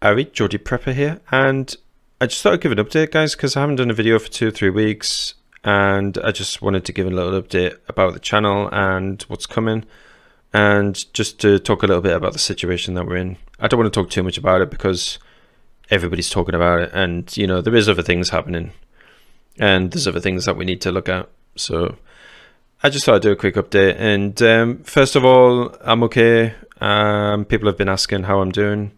Ari, Geordie Prepper here, and I just thought I'd give an update, guys, because I haven't done a video for 2 or 3 weeks, and I just wanted to give a little update about the channel and what's coming, and just to talk a little bit about the situation that we're in. I don't want to talk too much about it because everybody's talking about it, and you know, there is other things happening, and there's other things that we need to look at. So I just thought I'd do a quick update. And first of all, I'm okay. People have been asking how I'm doing.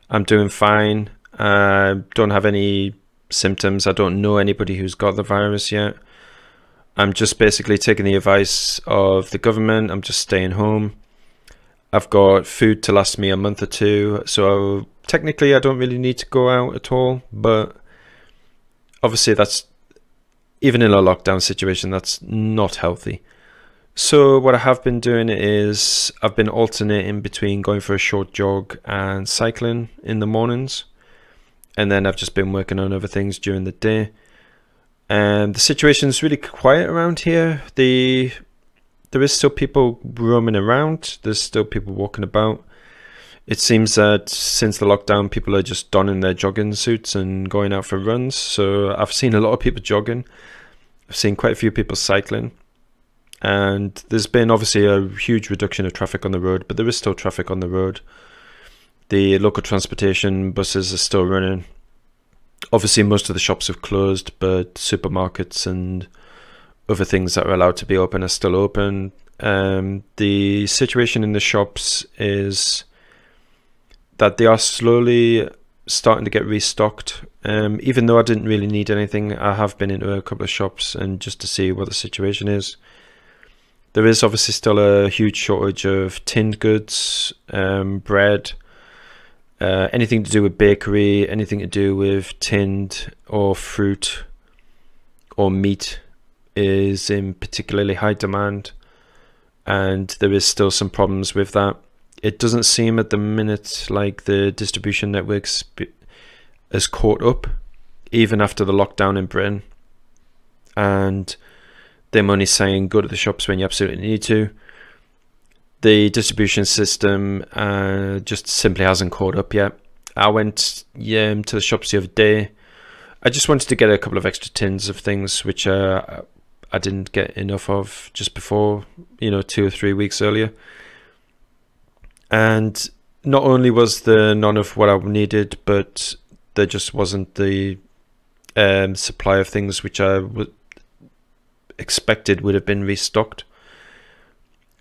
I'm doing fine. Don't have any symptoms. I don't know anybody who's got the virus yet. I'm just basically taking the advice of the government. I'm just staying home. I've got food to last me a month or two, so technically I don't really need to go out at all, but obviously that's, even in a lockdown situation, that's not healthy. So what I have been doing is I've been alternating between going for a short jog and cycling in the mornings, and then I've just been working on other things during the day. And the situation's really quiet around here. There is still people roaming around. There's still people walking about. It seems that since the lockdown, people are just donning their jogging suits and going out for runs. So I've seen a lot of people jogging. I've seen quite a few people cycling. And there's been obviously a huge reduction of traffic on the road, but there is still traffic on the road. The local transportation buses are still running. Obviously most of the shops have closed, but supermarkets and other things that are allowed to be open are still open. The situation in the shops is that they are slowly starting to get restocked. Even though I didn't really need anything, I have been into a couple of shops and just to see what the situation is. There is obviously still a huge shortage of tinned goods, bread, anything to do with bakery, anything to do with tinned or fruit or meat is in particularly high demand, and there is still some problems with that. It doesn't seem at the minute like the distribution networks has caught up, even after the lockdown in Britain, and them only saying go to the shops when you absolutely need to. The distribution system just simply hasn't caught up yet. I went to the shops the other day. I just wanted to get a couple of extra tins of things which I didn't get enough of just before, 2 or 3 weeks earlier. And not only was there none of what I needed, but there just wasn't the supply of things which I expected would have been restocked.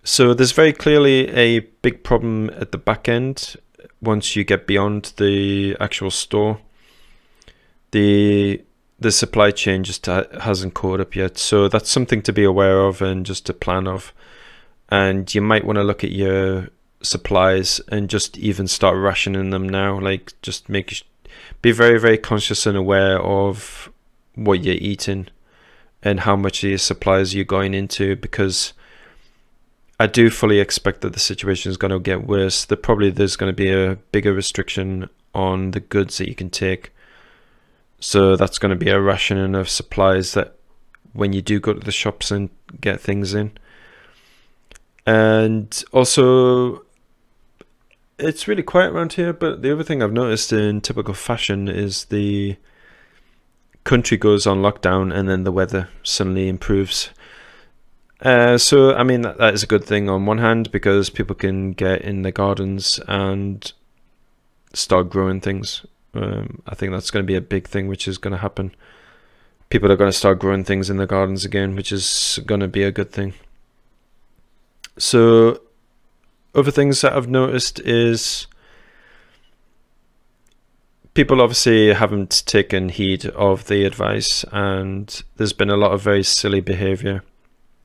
So there's very clearly a big problem at the back end once you get beyond the actual store. The supply chain just hasn't caught up yet, so that's something to be aware of and just to plan of. And you might want to look at your supplies and just even start rationing them now. Like, just be very, very conscious and aware of what you're eating and how much of your supplies you're going into, because I do fully expect that the situation is going to get worse. There's going to be a bigger restriction on the goods that you can take. So that's going to be a rationing of supplies that when you do go to the shops and get things in. And also, it's really quiet around here, but the other thing I've noticed in typical fashion is the country goes on lockdown and then the weather suddenly improves. So I mean, that is a good thing on one hand, because people can get in their gardens and start growing things. I think that's going to be a big thing which is going to happen. People are going to start growing things in their gardens again, which is going to be a good thing. So other things that I've noticed is people obviously haven't taken heed of the advice, and there's been a lot of very silly behavior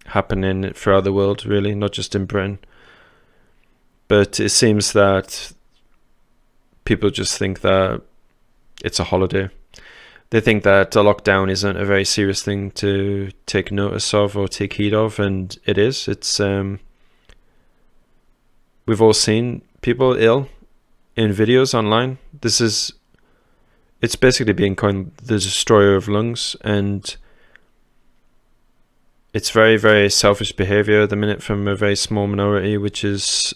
happening throughout the world, really, not just in Britain. But it seems that people just think that it's a holiday. They think that a lockdown isn't a very serious thing to take notice of or take heed of, and it is. It's we've all seen people ill in videos online. It's basically being called the destroyer of lungs, and it's very, very selfish behavior at the minute from a very small minority, which is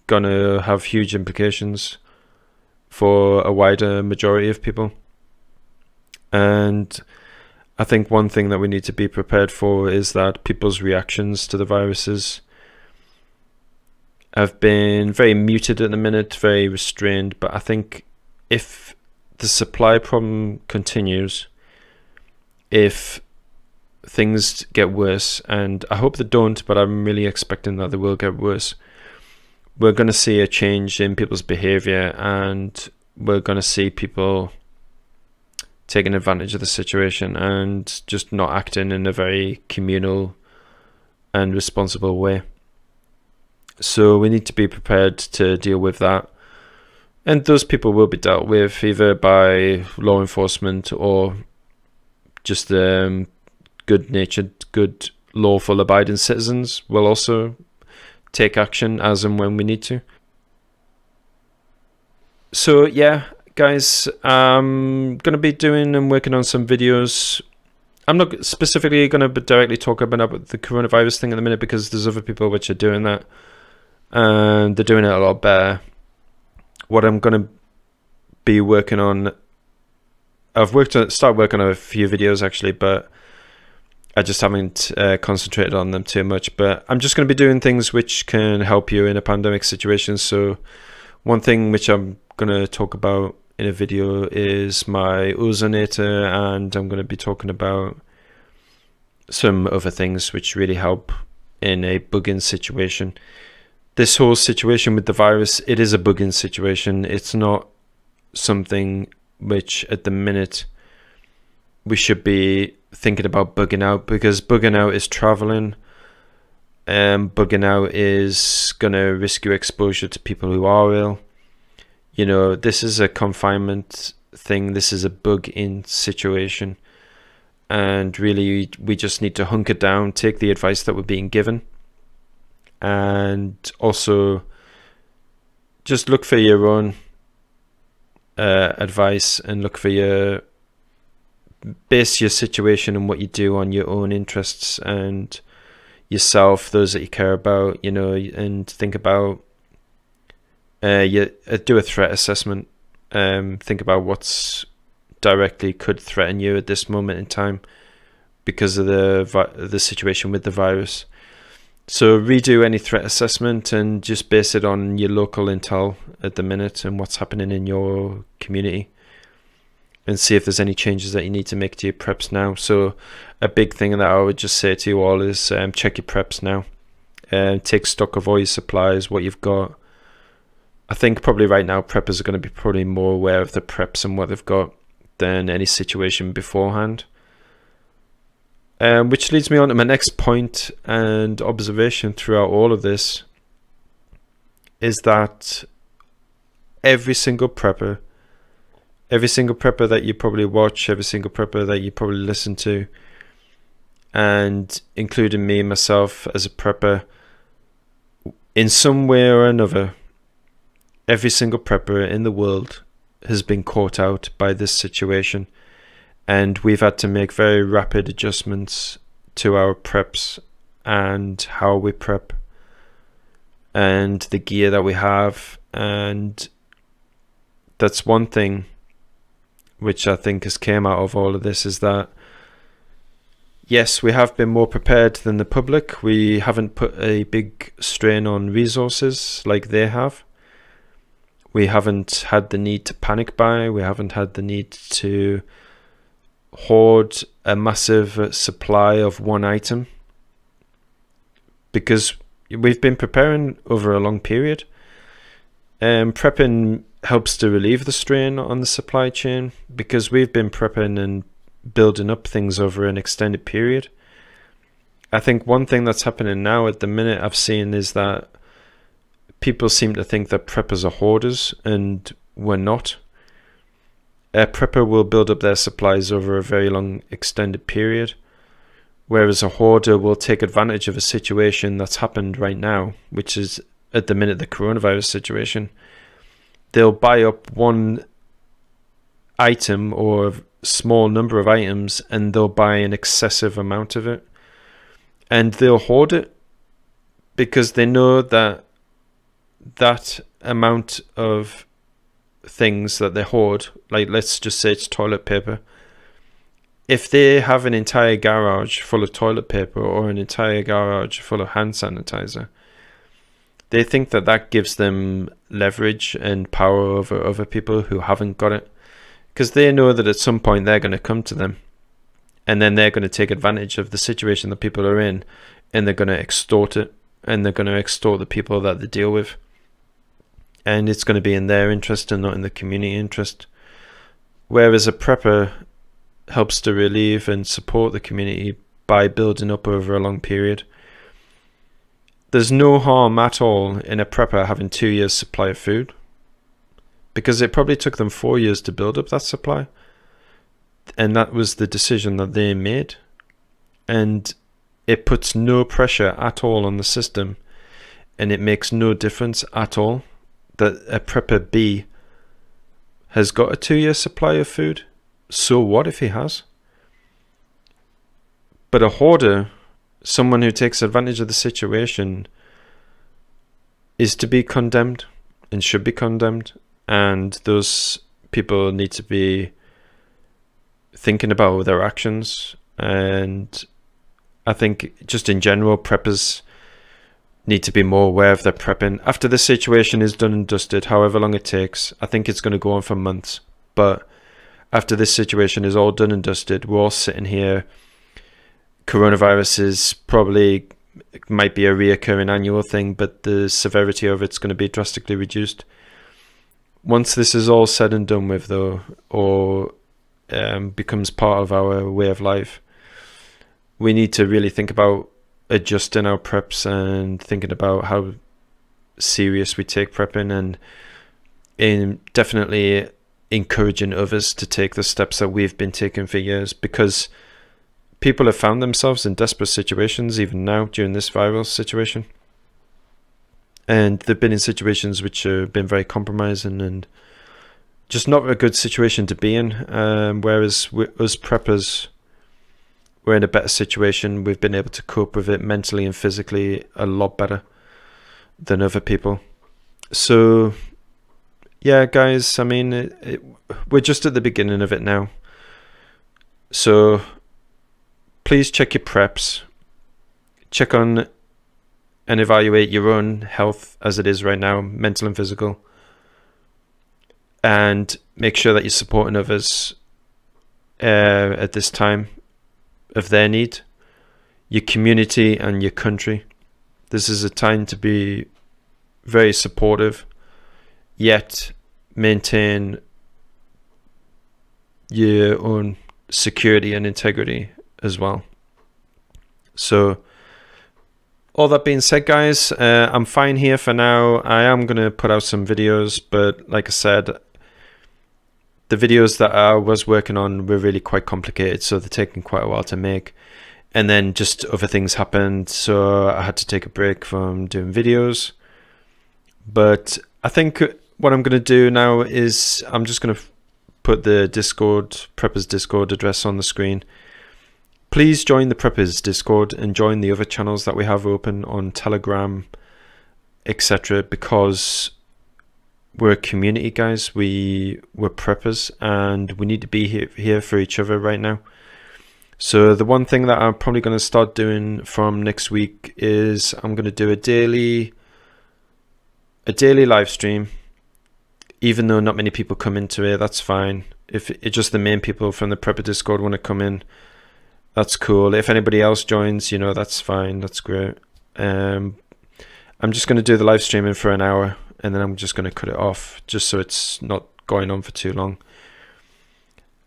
going to have huge implications for a wider majority of people. And I think one thing that we need to be prepared for is that people's reactions to the viruses have been very muted at the minute, very restrained. But I think if the supply problem continues, if things get worse, and I hope they don't, but I'm really expecting that they will get worse, we're going to see a change in people's behavior, and we're going to see people taking advantage of the situation and just not acting in a very communal and responsible way. So we need to be prepared to deal with that. And those people will be dealt with either by law enforcement or just good-natured, good, lawful, abiding citizens will also take action as and when we need to. So yeah, guys, I'm going to be doing and working on some videos. I'm not specifically going to directly talk about the coronavirus thing at the minute, because there's other people which are doing that, and they're doing it a lot better. What I'm going to be working on, I've started working on a few videos actually, but I just haven't concentrated on them too much. But I'm just going to be doing things which can help you in a pandemic situation. So one thing which I'm going to talk about in a video is my ozonator, and I'm going to be talking about some other things which really help in a bugging situation. This whole situation with the virus, it is a bugging situation. It's not something which at the minute we should be thinking about bugging out, because bugging out is traveling, and bugging out is going to risk your exposure to people who are ill. You know, this is a confinement thing. This is a bug-in situation. And really, we just need to hunker down, take the advice that we're being given, and also just look for your own advice, and look for base your situation and what you do on your own interests and yourself, those that you care about, you know, and think about do a threat assessment. Think about what's directly could threaten you at this moment in time because of the situation with the virus. So redo any threat assessment and just base it on your local intel at the minute and what's happening in your community, and see if there's any changes that you need to make to your preps now. So a big thing that I would just say to you all is check your preps now. Take stock of all your supplies, what you've got. I think probably right now preppers are going to be probably more aware of the preps and what they've got than any situation beforehand. Which leads me on to my next point and observation throughout all of this, is that every single prepper that you probably watch, every single prepper that you probably listen to, and including me, myself as a prepper, in some way or another, every single prepper in the world has been caught out by this situation, and we've had to make very rapid adjustments to our preps and how we prep and the gear that we have. And that's one thing which I think has came out of all of this, is that yes, we have been more prepared than the public. We haven't put a big strain on resources like they have. We haven't had the need to panic buy. We haven't had the need to hoard a massive supply of one item, because we've been preparing over a long period. Prepping helps to relieve the strain on the supply chain, because we've been prepping and building up things over an extended period. I think one thing that's happening now at the minute I've seen is that people seem to think that preppers are hoarders, and we're not. A prepper will build up their supplies over a very long extended period, whereas a hoarder will take advantage of a situation that's happened right now, which is at the minute the coronavirus situation. They'll buy up one item or a small number of items, and they'll buy an excessive amount of it, and they'll hoard it because they know that that amount of things that they hoard, like let's just say it's toilet paper. If they have an entire garage full of toilet paper or an entire garage full of hand sanitizer, they think that that gives them leverage and power over other people who haven't got it, because they know that at some point they're going to come to them, and then they're going to take advantage of the situation that people are in, and they're going to extort it, and they're going to extort the people that they deal with. And it's going to be in their interest and not in the community interest. Whereas a prepper helps to relieve and support the community by building up over a long period. There's no harm at all in a prepper having 2 years supply of food, because it probably took them 4 years to build up that supply, and that was the decision that they made. And it puts no pressure at all on the system, and it makes no difference at all that a prepper B has got a 2 year supply of food. So what if he has? But a hoarder, someone who takes advantage of the situation, is to be condemned and should be condemned. And those people need to be thinking about their actions. And I think just in general, preppers need to be more aware of their prepping. After the situation is done and dusted, however long it takes, I think it's going to go on for months. But after this situation is all done and dusted, we're all sitting here. Coronavirus is probably, might be a reoccurring annual thing, but the severity of it's going to be drastically reduced. Once this is all said and done with, though, or becomes part of our way of life, we need to really think about adjusting our preps and thinking about how serious we take prepping, and definitely encouraging others to take the steps that we've been taking for years, because people have found themselves in desperate situations even now during this viral situation, and they've been in situations which have been very compromising and just not a good situation to be in, whereas us preppers, we're in a better situation. We've been able to cope with it mentally and physically a lot better than other people. So yeah, guys, I mean, we're just at the beginning of it now. So please check your preps. Check on and evaluate your own health as it is right now, mental and physical. And make sure that you're supporting others at this time of their need, your community and your country. This is a time to be very supportive, yet maintain your own security and integrity as well. So all that being said, guys, I'm fine here for now. I am going to put out some videos, but like I said, the videos that I was working on were really quite complicated, so they're taking quite a while to make. And then just other things happened, so I had to take a break from doing videos. But I think what I'm going to do now is I'm just going to put the Discord, Preppers Discord address on the screen. Please join the Preppers Discord and join the other channels that we have open on Telegram, etc. Because we're a community, guys. We're preppers, and we need to be here for each other right now. So the one thing that I'm probably going to start doing from next week is I'm going to do a daily live stream. Even though not many people come into it, that's fine. If it's just the main people from the Prepper Discord want to come in, that's cool. If anybody else joins, you know, that's fine. That's great. I'm just going to do the live streaming for an hour, and then I'm just going to cut it off, just so it's not going on for too long.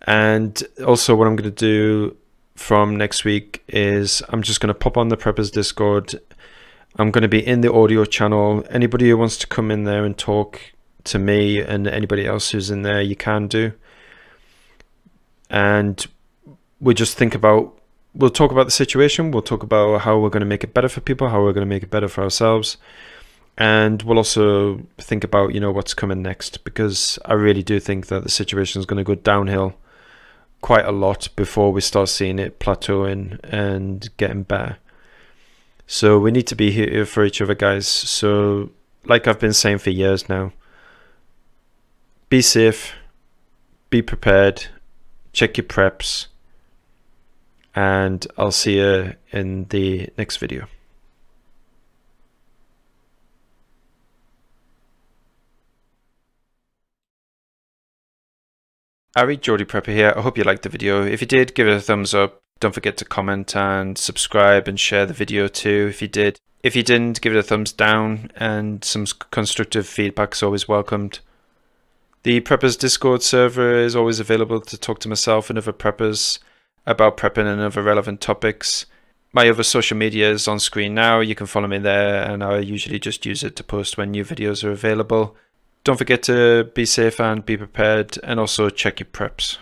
And also what I'm going to do from next week is I'm just going to pop on the Preppers Discord. I'm going to be in the audio channel. Anybody who wants to come in there and talk to me and anybody else who's in there, you can do. And we'll just think about, we'll talk about the situation. We'll talk about how we're going to make it better for people, how we're going to make it better for ourselves. And we'll also think about, you know, what's coming next, because I really do think that the situation is going to go downhill quite a lot before we start seeing it plateauing and getting better. So we need to be here for each other, guys. So like I've been saying for years now, Be safe, be prepared, check your preps, and I'll see you in the next video. Ari, Geordie Prepper here. I hope you liked the video. If you did, give it a thumbs up. Don't forget to comment and subscribe and share the video too if you did. If you didn't, give it a thumbs down, and some constructive feedback is always welcomed. The Preppers Discord server is always available to talk to myself and other preppers about prepping and other relevant topics. My other social media is on screen now. You can follow me there, and I usually just use it to post when new videos are available. Don't forget to be safe and be prepared, and also check your preps.